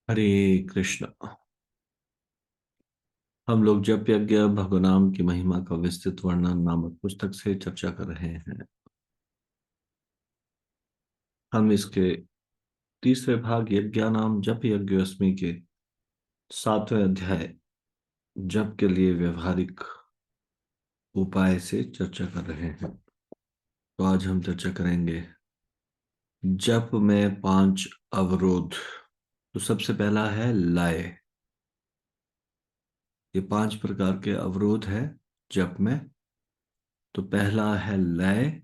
हरे कृष्ण। हम लोग जप यज्ञ भगवान की महिमा का विस्तृत वर्णन नामक पुस्तक से चर्चा कर रहे हैं। हम इसके तीसरे भाग यज्ञानाम जप यज्ञोस्मि के 7वें अध्याय जप के लिए व्यवहारिक उपाय से चर्चा कर रहे हैं। तो आज हम चर्चा करेंगे जप में 5 अवरोध। तो सबसे पहला है लय। ये 5 प्रकार के अवरोध है जप में। तो पहला है लय।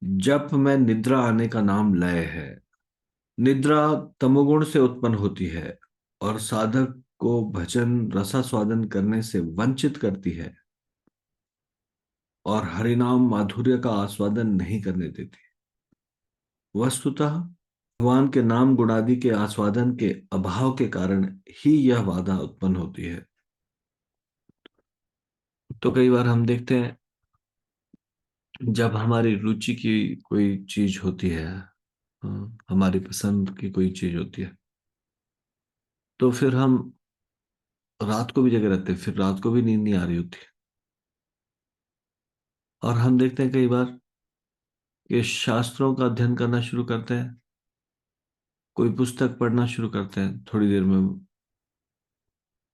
जप में निद्रा आने का नाम लय है। निद्रा तमोगुण से उत्पन्न होती है और साधक को भजन रसास्वादन करने से वंचित करती है और हरिनाम माधुर्य का आस्वादन नहीं करने देती। वस्तुतः भगवान के नाम गुणादि के आस्वादन के अभाव के कारण ही यह बाधा उत्पन्न होती है। तो कई बार हम देखते हैं जब हमारी रुचि की कोई चीज होती है, हमारी पसंद की कोई चीज होती है, तो फिर हम रात को भी जगे रहते हैं, फिर रात को भी नींद नहीं आ रही होती। और हम देखते हैं कई बार कि शास्त्रों का अध्ययन करना शुरू करते हैं, कोई पुस्तक पढ़ना शुरू करते हैं, थोड़ी देर में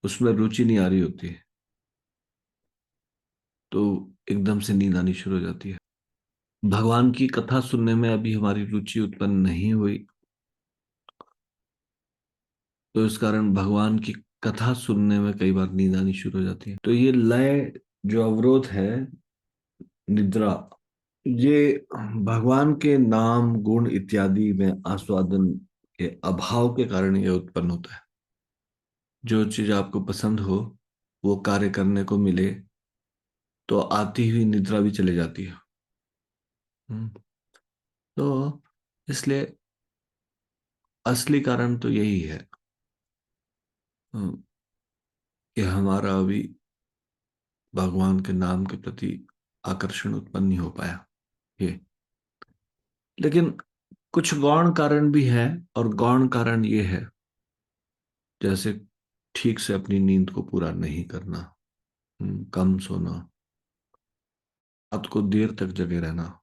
उसमें रुचि नहीं आ रही होती है, तो एकदम से नींद आनी शुरू हो जाती है। भगवान की कथा सुनने में अभी हमारी रुचि उत्पन्न नहीं हुई, तो इस कारण भगवान की कथा सुनने में कई बार नींद आनी शुरू हो जाती है। तो ये लय जो अवरोध है, निद्रा, ये भगवान के नाम गुण इत्यादि में आस्वादन के अभाव के कारण ये उत्पन्न होता है। जो चीज आपको पसंद हो, वो कार्य करने को मिले, तो आती हुई निद्रा भी चली जाती है। हम्म, तो इसलिए असली कारण तो यही है, हम्म, कि हमारा अभी भगवान के नाम के प्रति आकर्षण उत्पन्न नहीं हो पाया ये। लेकिन कुछ गौण कारण भी है, और गौण कारण ये है, जैसे ठीक से अपनी नींद को पूरा नहीं करना, कम सोना, रात को देर तक जगे रहना।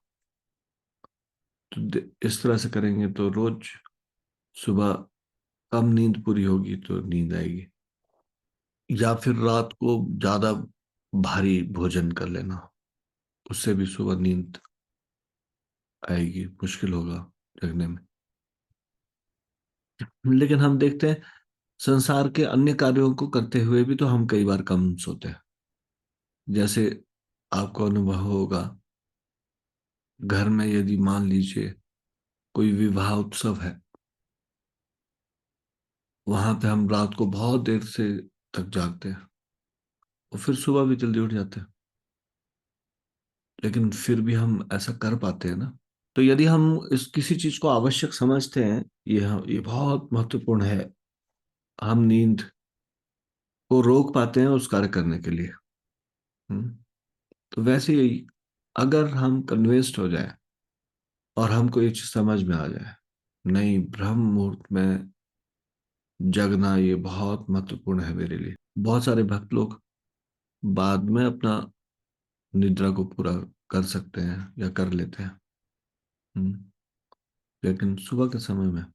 तो इस तरह से करेंगे तो रोज सुबह कम नींद पूरी होगी तो नींद आएगी। या फिर रात को ज्यादा भारी भोजन कर लेना, उससे भी सुबह नींद आएगी, मुश्किल होगा जगने में। लेकिन हम देखते हैं संसार के अन्य कार्यों को करते हुए भी तो हम कई बार कम सोते हैं। जैसे आपको अनुभव होगा, घर में यदि मान लीजिए कोई विवाह उत्सव है, वहां पे हम रात को बहुत देर से तक जागते हैं और फिर सुबह भी जल्दी उठ जाते हैं, लेकिन फिर भी हम ऐसा कर पाते हैं ना। तो यदि हम इस किसी चीज को आवश्यक समझते हैं, ये बहुत महत्वपूर्ण है, हम नींद को रोक पाते हैं उस कार्य करने के लिए। हम्म, तो वैसे ही अगर हम कन्विंस्ड हो जाए और हमको ये चीज समझ में आ जाए, नहीं, ब्रह्म मुहूर्त में जगना ये बहुत महत्वपूर्ण है मेरे लिए। बहुत सारे भक्त लोग बाद में अपना निद्रा को पूरा कर सकते हैं या कर लेते हैं। हम्म, लेकिन सुबह के समय में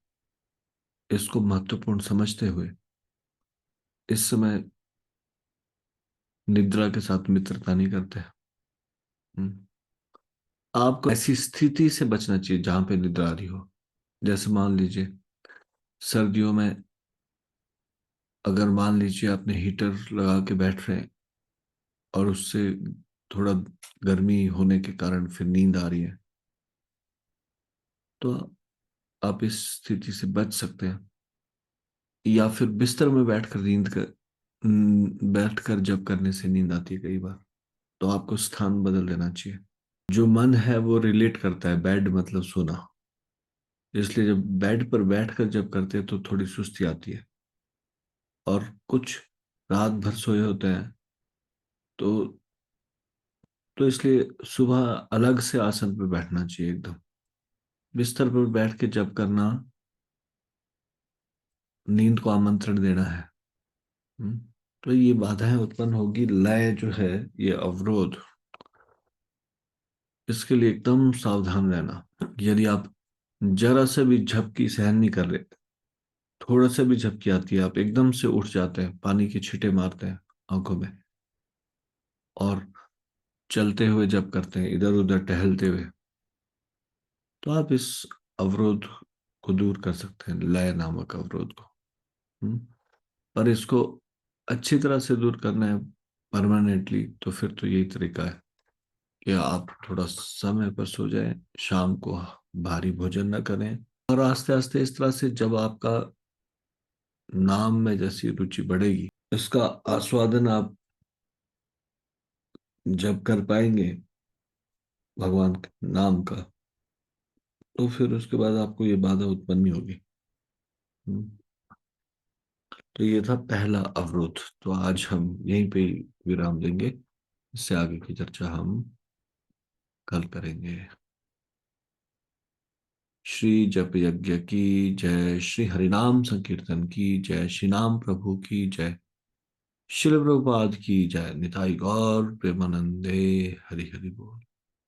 इसको महत्वपूर्ण समझते हुए इस समय निद्रा के साथ मित्रता नहीं करते। हम्म, आपको ऐसी स्थिति से बचना चाहिए जहां पे निद्रा आ रही हो। जैसे मान लीजिए सर्दियों में, अगर मान लीजिए आपने हीटर लगा के बैठ रहे हैं और उससे थोड़ा गर्मी होने के कारण फिर नींद आ रही है, तो आप इस स्थिति से बच सकते हैं। या फिर बिस्तर में बैठकर जब करने से नींद आती है कई बार, तो आपको स्थान बदल देना चाहिए। जो मन है वो रिलेट करता है, बेड मतलब सोना, इसलिए जब बेड पर बैठकर जब करते हैं तो थोड़ी सुस्ती आती है। और कुछ रात भर सोए होते हैं, तो इसलिए सुबह अलग से आसन पर बैठना चाहिए एकदम। बिस्तर पर बैठ के जब करना नींद को आमंत्रण देना है। हम्म, तो ये बाधाएं उत्पन्न होगी। लय जो है, ये अवरोध, इसके लिए एकदम सावधान रहना। यदि आप जरा से भी झपकी सहन नहीं कर रहे, थोड़ा सा भी झपकी आती है, आप एकदम से उठ जाते हैं, पानी के छींटे मारते हैं आंखों में, और चलते हुए जब करते हैं, इधर उधर टहलते हुए, तो आप इस अवरोध को दूर कर सकते हैं, लय नामक अवरोध को। हम्म, पर इसको अच्छी तरह से दूर करना है परमानेंटली, तो फिर तो यही तरीका है कि आप थोड़ा समय पर सो जाएं, शाम को भारी भोजन न करें, और आस्ते आस्ते इस तरह से जब आपका नाम में जैसी रुचि बढ़ेगी, इसका आस्वादन आप जब कर पाएंगे भगवान के नाम का, तो फिर उसके बाद आपको ये बाधा उत्पन्न नहीं होगी। हम्म, तो ये था पहला अवरोध। तो आज हम यहीं पे विराम देंगे। इससे आगे की चर्चा हम कल करेंगे। श्री जप यज्ञ की जय, श्री हरिनाम संकीर्तन की जय, श्री नाम प्रभु की जय, शिल प्रभुपाद की जय, निताई गौर प्रेमानंदे, हरि हरि बोल।